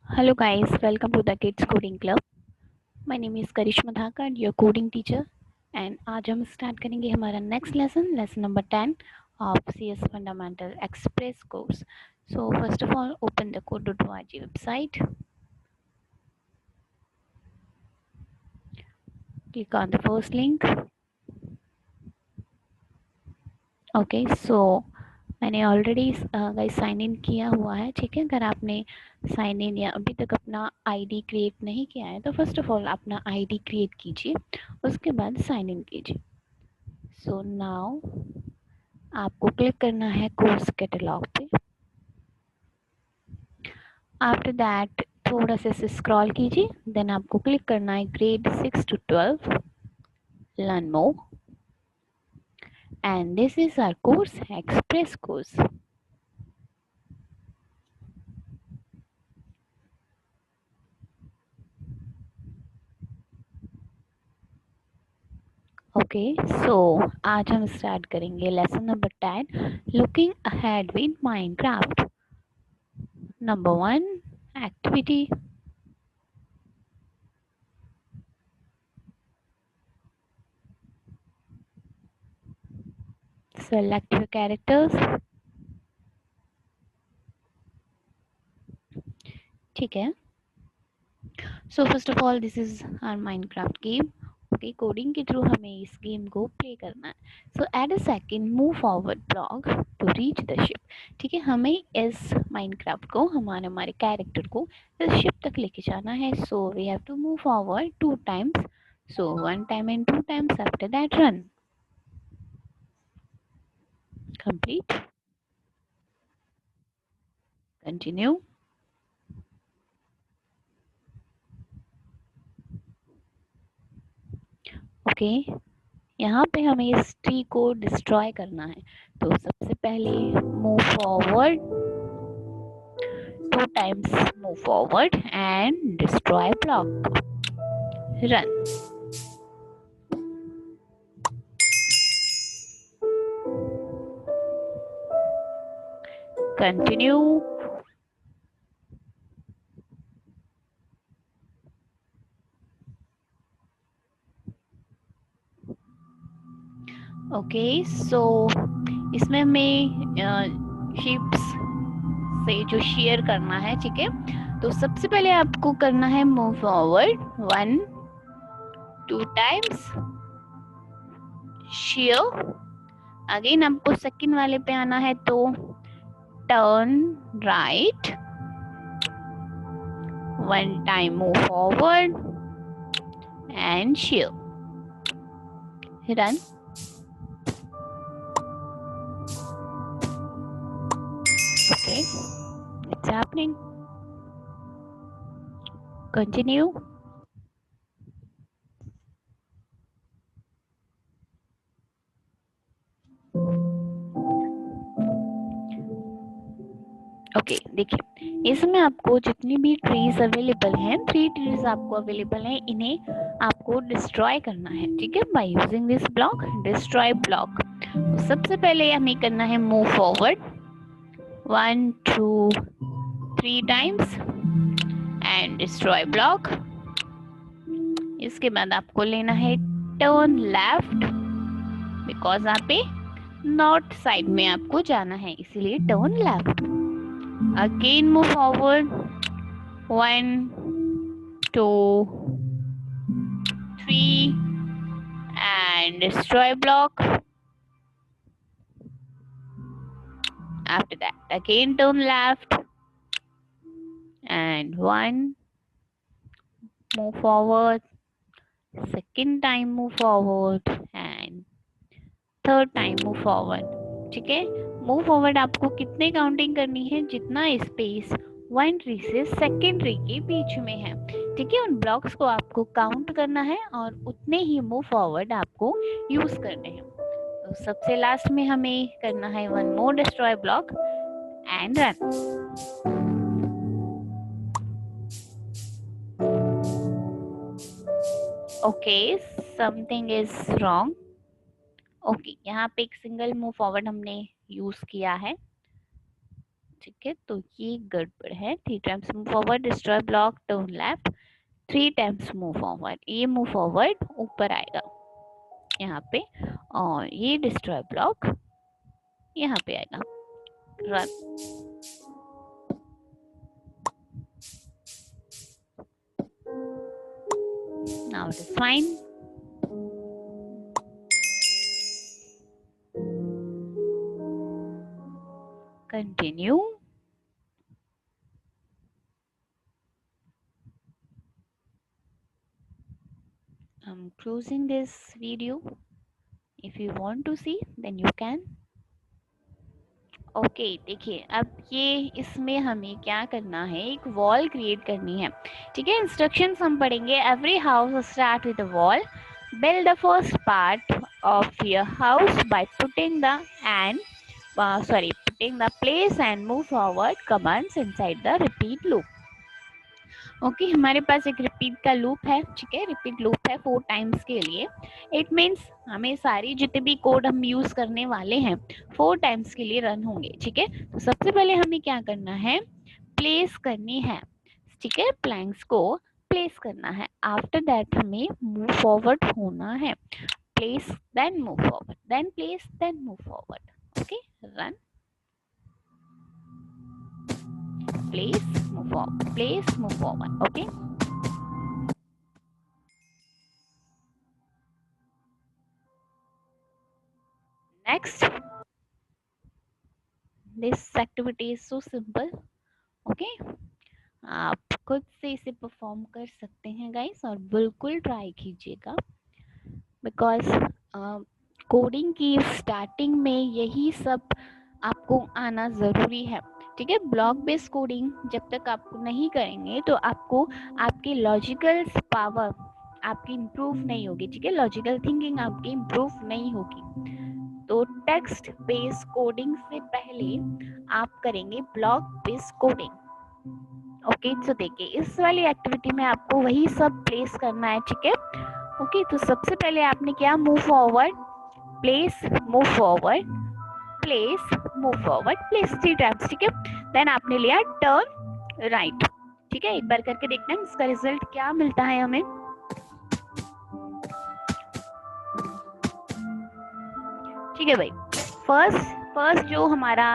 Hello guys, welcome to the Kids Coding Club. My name is Karishma Dhakar, your coding teacher, and आज हम start करेंगे हमारा next lesson number 10 of CS Fundamental Express course. So first of all, open the code.org website. Click on the first link. Okay, so मैंने already guys sign in किया हुआ है, ठीक है। अगर आपने साइन इन या अभी तक अपना आईडी क्रिएट नहीं किया है तो फर्स्ट ऑफ ऑल अपना आईडी क्रिएट कीजिए, उसके बाद साइन इन कीजिए। सो नाउ आपको क्लिक करना है कोर्स कैटलॉग पे। आफ्टर दैट थोड़ा सा स्क्रॉल कीजिए, देन आपको क्लिक करना है grade 6 to 12 learn more, and this is our course express course. Okay, so आज हम स्टार्ट करेंगे lesson number 10 looking ahead with Minecraft. Number 1 activity, select your characters, ठीक है। So first of all this is our Minecraft game. Okay, coding के through हमें इस game को play करना है। So at a second move forward block to reach the ship, ठीक है। हमें इस माइनक्राफ्ट को हमारे कैरेक्टर को इस शिप तक लेके जाना है। So we have to move forward 2 times, so 1 time and 2 times, after that run complete, continue। Okay, यहाँ पे हमें इस ट्री को डिस्ट्रॉय करना है। तो सबसे पहले move forward 2 times, move forward and destroy block, run। continue। Okay, so इसमें हमें शिप्स से जो शेयर करना है, ठीक है। तो सबसे पहले आपको करना है move forward 1 2 times, share. Again आपको सेकंड वाले पे आना है तो turn right, 1 time move forward and shear, run। Okay, it's happening, continue। Okay, देखिए इसमें आपको जितनी भी ट्रीज अवेलेबल हैं, 3 ट्रीज आपको अवेलेबल हैं, इन्हें आपको डिस्ट्रॉय करना है, ठीक है, by using this block, destroy block. तो सबसे पहले हमें करना है move forward 1 2 3 times and destroy block. इसके बाद आपको लेना है टर्न लेफ्ट, बिकॉज यहाँ पे नॉर्थ साइड में आपको जाना है, इसीलिए turn left. Again move forward 1 2 3 and destroy block। After that again turn left and 1 move forward, second time move forward and third time move forward, ठीक है। मूव फॉरवर्ड आपको कितने काउंटिंग करनी है, जितना स्पेस 1 ट्री से सेकेंड ट्री के बीच में है, ठीक है। उन ब्लॉक्स को आपको काउंट करना है और उतने ही मूव फॉरवर्ड आपको यूज करने हैं। तो सबसे लास्ट में हमें करना है 1 more destroy block and run. Okay, something is wrong. Okay, यहाँ पे एक सिंगल मूव फॉरवर्ड हमने यूज किया है, ठीक है, तो ये गड़बड़ है। 3 times move forward, destroy block, turn left, 3 times move forward. ये मूव फॉरवर्ड ऊपर आएगा यहाँ पे, और ये डिस्ट्रॉय ब्लॉक यहाँ पे आएगा। Run. Now it is fine. Continue. I'm closing this video. If you want to see, then you can. Okay देखिए, अब ये इसमें हमें क्या करना है, एक वॉल क्रिएट करनी है। ठीक है, इंस्ट्रक्शंस हम पढ़ेंगे। Every house start with a wall. Build the first part of your house by putting the place and move forward commands inside the repeat loop. Okay हमारे पास एक रिपीट का लूप है। ठीक है, रिपीट लूप है 4 times के लिए। It means हमें सारी जितने भी कोड हम यूज करने वाले हैं 4 टाइम्स के लिए रन होंगे। ठीक है, तो सबसे पहले हमें क्या करना है, प्लेस करनी है। ठीक है, प्लैंक्स को प्लेस करना है। आफ्टर दैट हमें मूव फॉरवर्ड होना है। Place then move forward, then place then move forward. Okay, run. Place, move forward, place, move forward. Okay. Next, this activity is so simple. Okay, आप खुद से इसे परफॉर्म कर सकते हैं गाइस, और बिल्कुल ट्राई कीजिएगा, बिकॉज कोडिंग की स्टार्टिंग में यही सब आपको आना ज़रूरी है। ठीक है, ब्लॉक बेस्ड कोडिंग जब तक आप नहीं करेंगे तो आपको आपकी लॉजिकल पावर आपकी इम्प्रूव नहीं होगी। ठीक है, लॉजिकल थिंकिंग आपकी इम्प्रूव नहीं होगी। तो टेक्स्ट बेस्ड कोडिंग से पहले आप करेंगे ब्लॉक बेस्ड कोडिंग। ओके, तो देखिए इस वाली एक्टिविटी में आपको वही सब प्लेस करना है। ठीक है, ओके, तो सबसे पहले आपने क्या, move forward, place, move forward, place, move forward, place 3 times. ठीक है, देन आपने लिया टर्न राइट। ठीक है, एक बार करके देखना है इसका रिजल्ट क्या मिलता है हमें। ठीक है भाई, फर्स्ट जो हमारा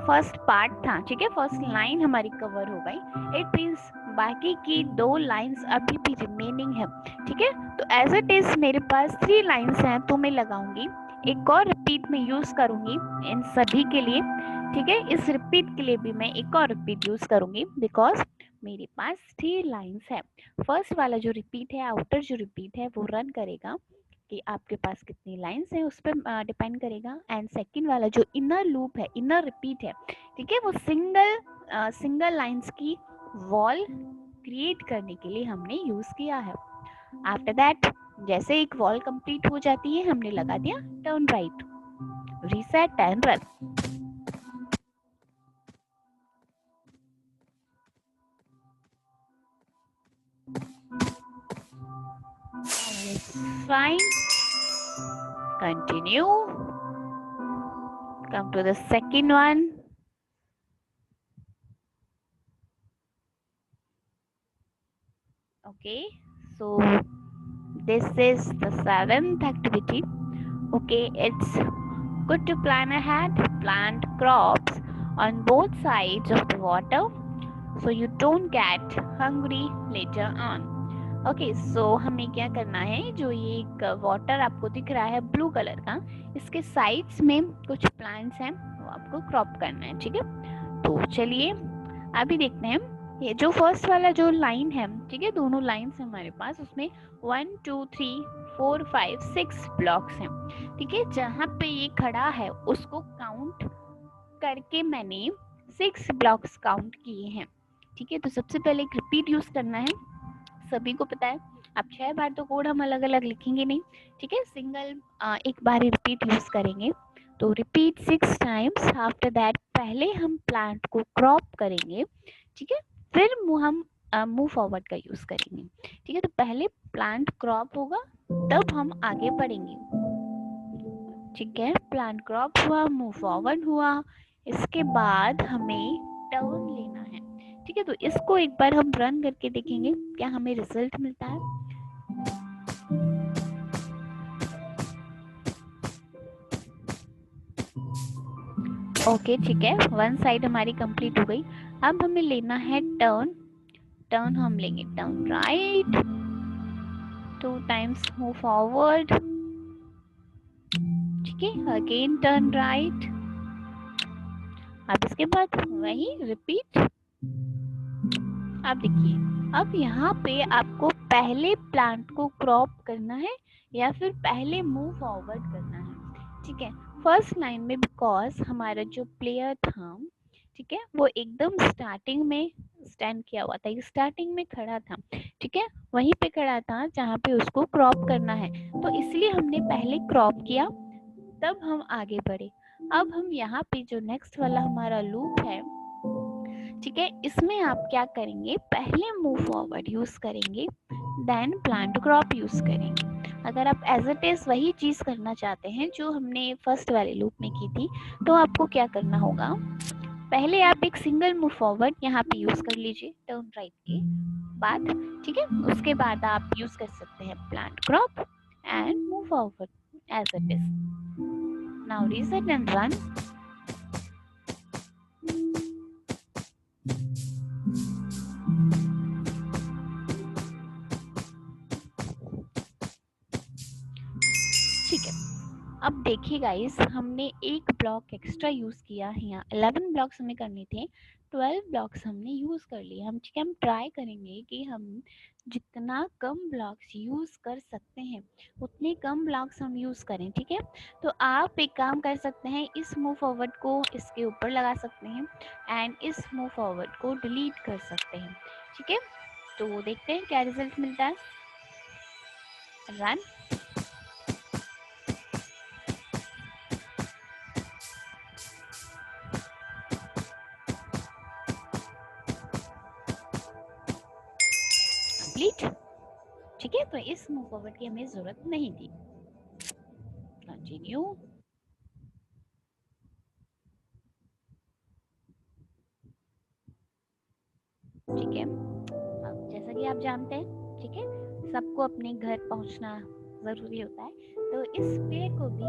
फर्स्ट पार्ट था, ठीक है, फर्स्ट लाइन हमारी कवर हो गई। इट मीन्स बाकी की 2 लाइंस अभी भी रिमेनिंग है। ठीक है, तो एज इट इज मेरे पास 3 लाइंस हैं, तो मैं लगाऊंगी एक और रिपीट में यूज करूंगी इन सभी के लिए। ठीक है, इस रिपीट के लिए भी मैं एक और रिपीट यूज करूंगी, बिकॉज मेरे पास 3 लाइंस है। फर्स्ट वाला जो रिपीट है, आउटर जो रिपीट है, वो रन करेगा कि आपके पास कितनी लाइंस हैं उस पर डिपेंड करेगा। एंड सेकंड वाला जो इनर लूप है, इनर रिपीट है, ठीक है, वो सिंगल लाइंस की वॉल क्रिएट करने के लिए हमने यूज किया है। आफ्टर दैट जैसे एक वॉल कंप्लीट हो जाती है, हमने लगा दिया turn right, reset and run. Fine. Continue. Come to the second one. Okay, so this is the 7th activity. Okay, it's good to plan ahead, plant crops on both sides of the water so you don't get hungry later on. Okay, so हमें क्या करना है, जो ये एक water आपको दिख रहा है ब्लू कलर का, इसके साइड्स में कुछ प्लांट्स हैं, वो आपको क्रॉप करना है। ठीक है, तो चलिए अभी देखते हैं। ये जो फर्स्ट वाला जो लाइन है, ठीक है, दोनों लाइन्स हमारे पास, उसमें 1 2 3 4 5 6 ब्लॉक्स हैं। ठीक है, जहाँ पे ये खड़ा है उसको काउंट करके मैंने 6 ब्लॉक्स काउंट किए हैं। ठीक है, तो सबसे पहले एक रिपीट यूज करना है, सभी को पता है। अब 6 बार तो कोड हम अलग अलग लिखेंगे नहीं। ठीक है, सिंगल एक बार ही रिपीट यूज करेंगे। तो रिपीट 6 टाइम्स। आफ्टर दैट पहले हम प्लांट को क्रॉप करेंगे। ठीक है, फिर हम मूव फॉरवर्ड का यूज करेंगे। ठीक है, तो पहले प्लांट क्रॉप होगा, तब हम आगे बढ़ेंगे। ठीक है, प्लांट क्रॉप हुआ, मूव फॉरवर्ड हुआ, इसके बाद हमें टर्न लेना है, ठीक है। तो इसको एक बार हम रन करके देखेंगे क्या हमें रिजल्ट मिलता है। ओके ठीक है, वन साइड हमारी कंप्लीट हो गई। अब हमें लेना है टर्न। टर्न हम लेंगे turn right, 2 times move forward, ठीक है, अगेन टर्न राइट। अब इसके बाद वही रिपीट। अब देखिए, अब यहाँ पे आपको पहले प्लांट को क्रॉप करना है या फिर पहले मूव फॉरवर्ड करना है, ठीक है। फर्स्ट लाइन में बिकॉज हमारा जो प्लेयर था, ठीक है, वो एकदम स्टार्टिंग में स्टैंड किया हुआ था, स्टार्टिंग में खड़ा था, ठीक है, वहीं पे खड़ा था जहाँ पे उसको क्रॉप करना है। तो इसलिए हमने पहले क्रॉप किया, तब हम आगे बढ़े। अब हम यहाँ पे जो नेक्स्ट वाला हमारा लूप है, ठीक है, इसमें आप क्या करेंगे, पहले मूव फॉरवर्ड यूज करेंगे, देन प्लांट क्रॉप यूज करेंगे। अगर आप एज इट इज वही चीज करना चाहते हैं जो हमने फर्स्ट वाले लूप में की थी, तो आपको क्या करना होगा, पहले आप एक सिंगल मूव फॉरवर्ड यहाँ पे यूज कर लीजिए टर्न राइट के बाद, ठीक है। उसके बाद आप यूज कर सकते हैं plant crop and move forward as it is. Now reset and run. ठीक है, अब देखिए गाइस, हमने एक ब्लॉक एक्स्ट्रा यूज किया है, यहाँ 11 ब्लॉक्स हमें करने थे, 12 ब्लॉक्स हमने यूज कर लिए। हम ठीक है, हम ट्राई करेंगे कि हम जितना कम ब्लॉक्स यूज कर सकते हैं उतने कम ब्लॉक्स हम यूज करें, ठीक है। तो आप एक काम कर सकते हैं, इस मूव फॉरवर्ड को इसके ऊपर लगा सकते हैं एंड इस मूव फॉरवर्ड को डिलीट कर सकते हैं, ठीक है। तो देखते हैं क्या रिजल्ट मिलता है। रन। कंप्लीट, ठीक है। तो इस मूव फॉरवर्ड की हमें जरूरत नहीं थी। कंटिन्यू। ठीक है, अब जैसा कि आप जानते हैं, ठीक है, सबको अपने घर पहुंचना जरूरी होता है, तो इस पेड़ को भी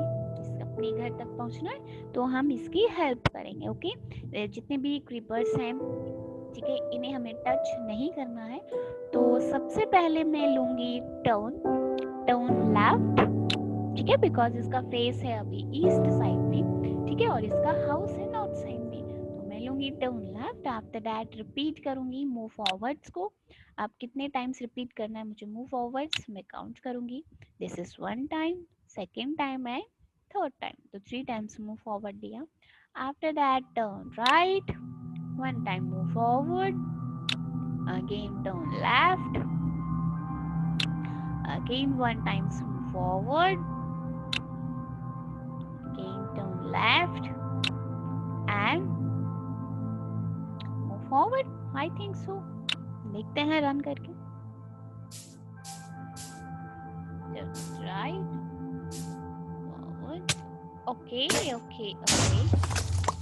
अपने घर तक पहुंचना है, तो हम इसकी हेल्प करेंगे। ओके, जितने भी क्रीपर्स हैं, ठीक है, इन्हें हमें टच नहीं करना है। तो सबसे पहले मैं लूंगी टर्न, टर्न लेफ्ट, ठीक है, बिकॉज इसका फेस है अभी ईस्ट साइड में, ठीक है, और इसका हाउस है नॉर्थ साइड में, तो मैं लूंगी turn left. After that repeat करूंगी मूव फॉरवर्ड्स को। आप कितने टाइम्स रिपीट करना है मुझे मूव फॉरवर्ड्स, मैं काउंट करूंगी। This is 1 time, second time है, थर्ड टाइम, तो 3 टाइम्स मूव फॉरवर्ड दिया। After that turn right, 1 time move forward, again turn left, again 1 times move forward, again turn left and move forward. I think so. देखते हैं run करके। Just right, forward. Okay, okay, okay.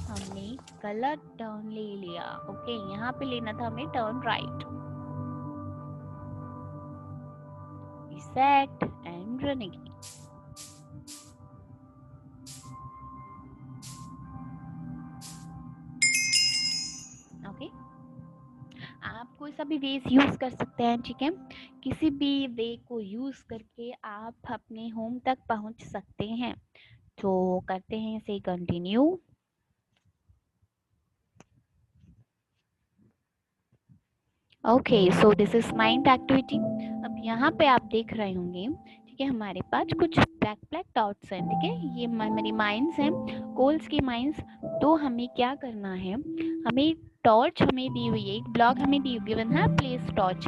हमने गलत turn ले लिया। Okay, यहाँ पे लेना था हमें turn right. Reset and run again. Okay, आप कोई सा भी वेज यूज कर सकते हैं, ठीक है। किसी भी वे को यूज करके आप अपने होम तक पहुंच सकते हैं। तो करते हैं इसे continue. Okay, so this is 9th activity. अब यहाँ पे आप देख रहे होंगे, ठीक है, हमारे पास कुछ ब्लैक ब्लैक डॉट्स हैं, ठीक है, ये मेमोरी माइंस हैं, कोल्स की माइंस। तो हमें क्या करना है, हमें टॉर्च हमें दी हुई है, एक ब्लॉक हमें गिवन है, प्लेस टॉर्च,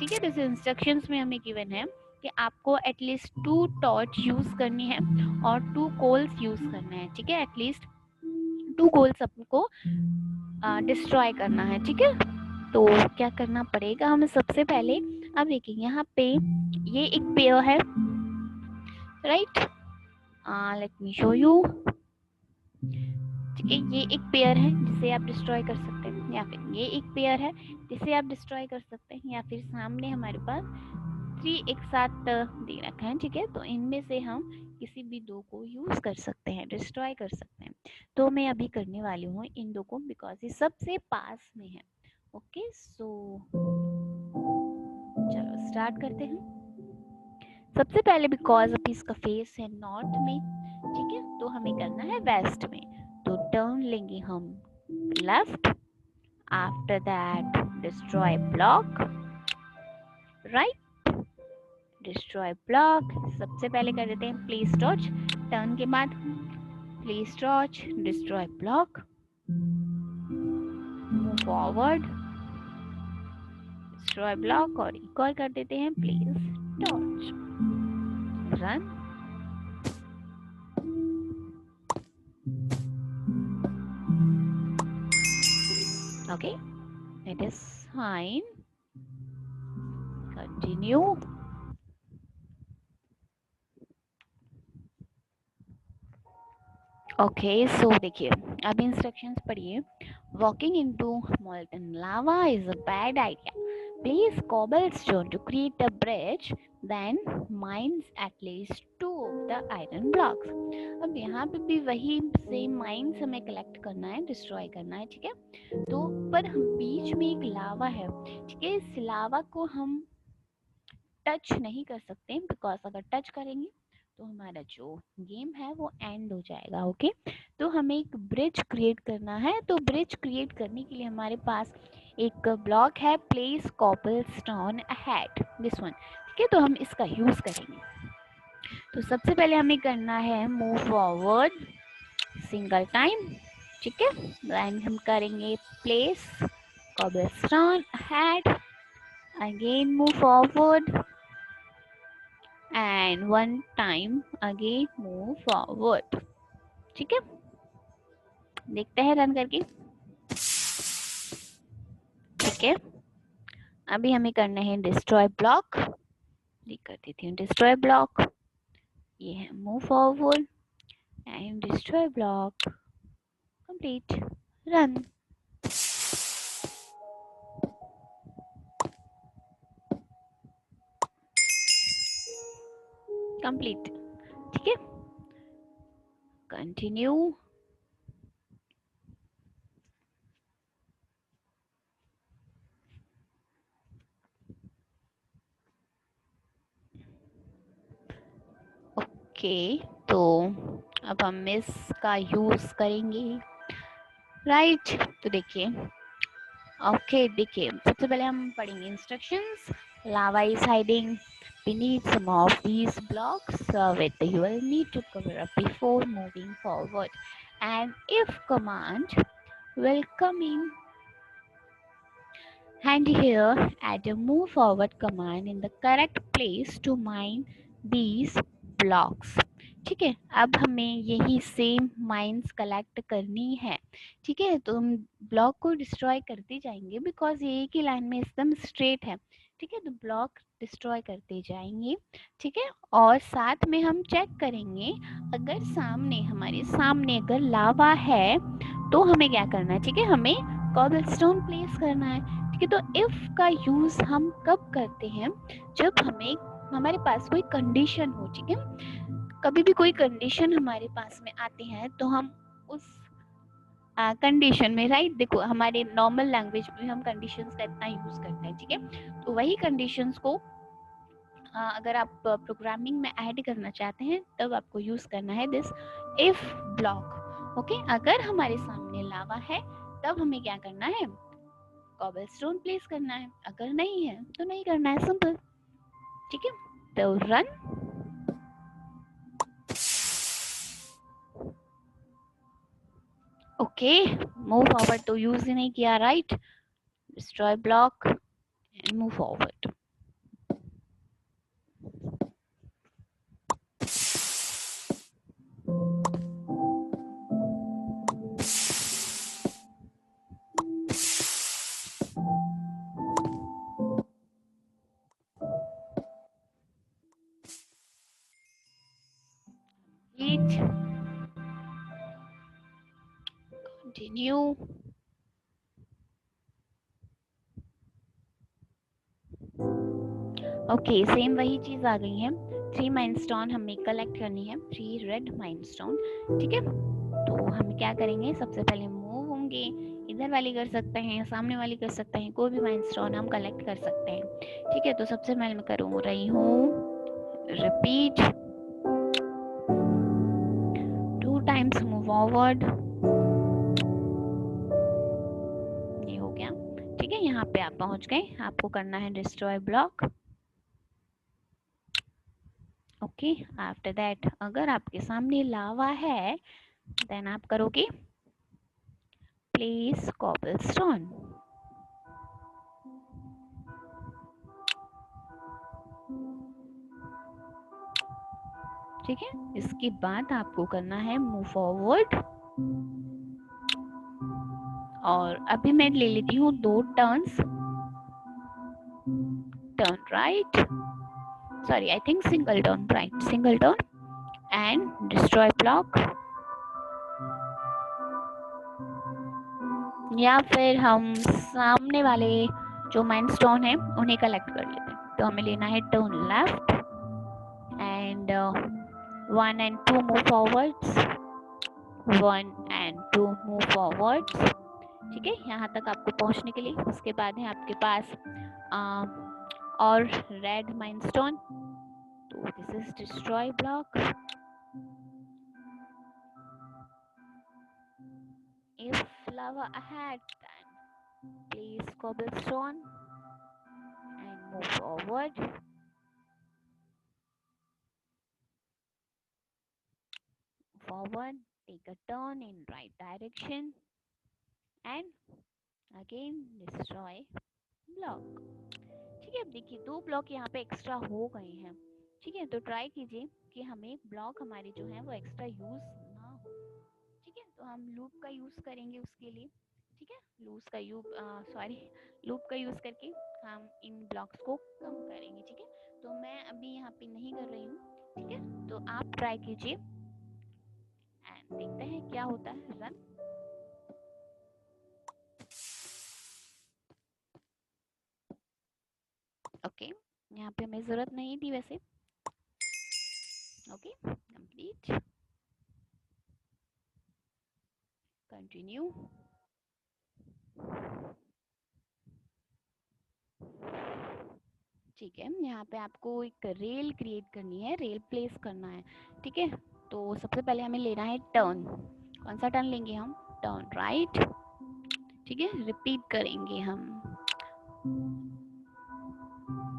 ठीक है। दिस इंस्ट्रक्शंस में हमें गिवन है कि आपको एटलीस्ट 2 टॉर्च यूज करनी है और 2 कोल्स यूज करना है, ठीक है, एटलीस्ट 2 कोल्स आपको डिस्ट्रॉय करना है, ठीक है। तो क्या करना पड़ेगा हमें सबसे पहले, अब देखिए यहाँ पे ये एक पेड़ है, right, let me show you. ठीक है, ये एक पेयर है जिसे आप डिस्ट्रॉय कर सकते हैं, या फिर ये एक पेयर है जिसे आप डिस्ट्रॉय कर सकते हैं, या फिर सामने हमारे पास 3 एक साथ दे रखा है। ठीक है, तो इनमें से हम किसी भी दो को यूज कर सकते हैं, डिस्ट्रॉय कर सकते हैं। तो मैं अभी करने वाली हूँ इन दो को, बिकॉज ये सबसे पास में है। ओके, सो चलो स्टार्ट करते हैं। सबसे पहले बिकॉज अभी इसका फेस है नॉर्थ में, ठीक है, तो हमें करना है वेस्ट में। तो टर्न लेंगे हम left, after that destroy block, right, destroy block. सबसे पहले कर देते हैं प्लेस टॉर्च, टर्न के बाद place torch, destroy block, move forward, destroy block, और एक और कर देते हैं place torch, run. Okay, it is fine, continue। Okay, so देखिए अब इंस्ट्रक्शंस पढ़िए। Walking into molten lava is a bad idea. Place cobblestone to create a bridge, then mines at least 2 of the iron blocks. अब यहाँ पे भी वही same mines हमें collect करना है, डिस्ट्रॉय करना है, ठीक है। तो पर हम बीच में एक लावा है, ठीक है, इस लावा को हम टच नहीं कर सकते, बिकॉज अगर टच करेंगे तो हमारा जो गेम है वो एंड हो जाएगा। ओके, तो हमें एक ब्रिज क्रिएट करना है। तो ब्रिज क्रिएट करने के लिए हमारे पास एक ब्लॉक है, place cobblestone ahead, this one, ठीक है, तो हम इसका यूज करेंगे। तो सबसे पहले हमें करना है मूव फॉरवर्ड सिंगल टाइम, ठीक है, देन हम करेंगे place cobblestone ahead, again move forward and one time again move forward, ठीक है। देखते हैं रन करके, ठीक है। अभी हमें करना है डिस्ट्रॉय ब्लॉक, कर देती हूँ डिस्ट्रॉय ब्लॉक, ये है move forward and destroy block, complete, run. Complete, ठीक है, कंटिन्यू। ओके, तो अब हम इसका यूज करेंगे, राइट। तो देखिए, ओके देखिए, सबसे पहले हम पढ़ेंगे instructions. Lava is hiding beneath some of these blocks, with you will need to cover up before moving forward, and if command will come in handy here, add a move forward command in the correct place to mine these blocks, ठीक है। अब हमें यही same mines collect करनी है, ठीक है। तो हम ब्लॉक को डिस्ट्रॉय करते जाएंगे, बिकॉज ये एक ही लाइन में एकदम स्ट्रेट है, ठीक है। तो ब्लॉक डिस्ट्रॉय करते जाएंगे, ठीक है, और साथ में हम चेक करेंगे अगर सामने हमारे सामने अगर लावा है तो हमें क्या करना है, ठीक है, हमें कॉबलस्टोन प्लेस करना है, ठीक है। तो इफ का यूज हम कब करते हैं, जब हमें हमारे पास कोई कंडीशन हो, ठीक है। कभी भी कोई कंडीशन हमारे पास में आती है तो हम उस कंडीशन में, राइट, देखो हमारे नॉर्मल लैंग्वेज में हम कंडीशंस का इतना यूज करते हैं, ठीक है। तो वही कंडीशंस को अगर आप प्रोग्रामिंग में ऐड करना चाहते हैं तब आपको यूज करना है दिस इफ ब्लॉक। ओके, अगर हमारे सामने लावा है तब हमें क्या करना है, कॉबलस्टोन प्लेस करना है, अगर नहीं है तो नहीं करना है, सिंपल, ठीक है। तो रन। ओके, मूव फॉरवर्ड तो यूज ही नहीं किया, right, destroy block and move forward. Continue. Okay, same वही चीज आ गई है। 3 माइलस्टोन हमें कलेक्ट करनी है, 3 रेड माइलस्टोन। ठीक है, तो हम क्या करेंगे, सबसे पहले मूव होंगे, इधर वाली कर सकते हैं, सामने वाली कर सकते हैं, कोई भी माइलस्टोन हम कलेक्ट कर सकते हैं। ठीक है, तो सबसे पहले मैं करूँ रही हूँ रिपीट 2 टाइम्स मूव फॉरवर्ड। ये हो गया। ठीक है, यहाँ पे आप पहुंच गए, आपको करना है destroy block. Okay, after that अगर आपके सामने लावा है देन आप करोगे प्लेस कॉबलस्टोन। ठीक है, इसके बाद आपको करना है मूव फॉरवर्ड, और अभी मैं ले लेती हूँ 2 turns, turn right, sorry I think single turn right, single turn and destroy block, या फिर हम सामने वाले जो माइलस्टोन है उन्हें कलेक्ट कर लेते हैं। तो हमें लेना है turn left and 1 and 2 move forwards, 1 and 2 move forwards. ठीक है, यहाँ तक आपको पहुँचने के लिए। उसके बाद है आपके पास और रेड माइलस्टोन, तो this is destroy block. If lava ahead, then place cobblestone and move forward. Forward, take a turn in right direction and again destroy block. ठीक है, अब देखिए 2 ब्लॉक यहाँ पे एक्स्ट्रा हो गए हैं। ठीक है, तो ट्राई कीजिए कि हमें ब्लॉक हमारे जो है वो एक्स्ट्रा यूज ना हो। ठीक है, तो हम लूप का यूज करेंगे उसके लिए। ठीक है, लूप का यूज करके हम इन ब्लॉक्स को कम करेंगे। ठीक है, तो मैं अभी यहाँ पे नहीं कर रही हूँ। ठीक है, तो आप ट्राई कीजिए एंड देखते हैं क्या होता है। रन। ओके, यहाँ पे हमें जरूरत नहीं थी वैसे। Okay, complete, continue. ठीक है, यहाँ पे आपको एक रेल क्रिएट करनी है, रेल प्लेस करना है। ठीक है, तो सबसे पहले हमें लेना है टर्न। कौन सा टर्न लेंगे हम, टर्न राइट। ठीक है, रिपीट करेंगे हम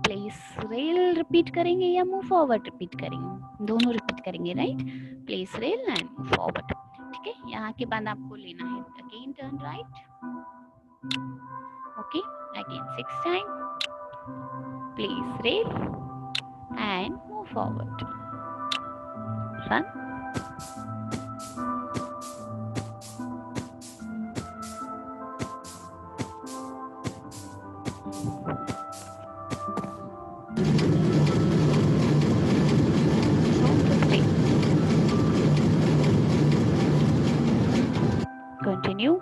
प्लेस रेल रिपीट करेंगे या मूव फॉरवर्ड रिपीट करेंगे, दोनों रिपीट करेंगे right, place rail and move forward. ठीक है, यहाँ के बाद आपको लेना है again turn right. Okay, again 6 time place rail and move forward. Run. Continue.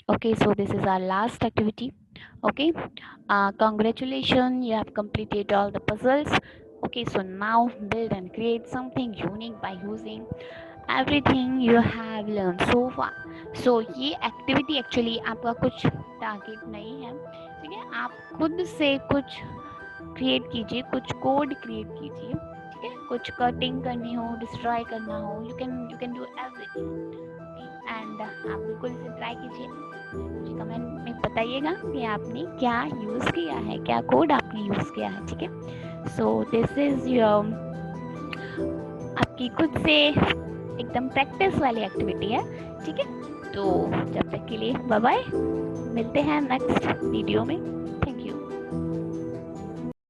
Okay, so this is our last activity. Okay, congratulations, you have completed all the puzzles. Okay, so now build and create something unique by using everything you have learned so far. So ये activity actually आपका कुछ target नहीं है। ठीक है, आप खुद से कुछ create कीजिए, कुछ code create कीजिए। ठीक है, कुछ cutting करनी हो, destroy करना हो, you can do everything. And आप बिल्कुल इसे ट्राई कीजिए, मुझे कमेंट में बताइएगा कि आपने क्या यूज़ किया है, क्या कोड आपने यूज़ किया है। ठीक है, सो दिस इज योर आपकी खुद से एकदम प्रैक्टिस वाली एक्टिविटी है। ठीक है, तो जब तक के लिए बाय बाय, मिलते हैं नेक्स्ट वीडियो में।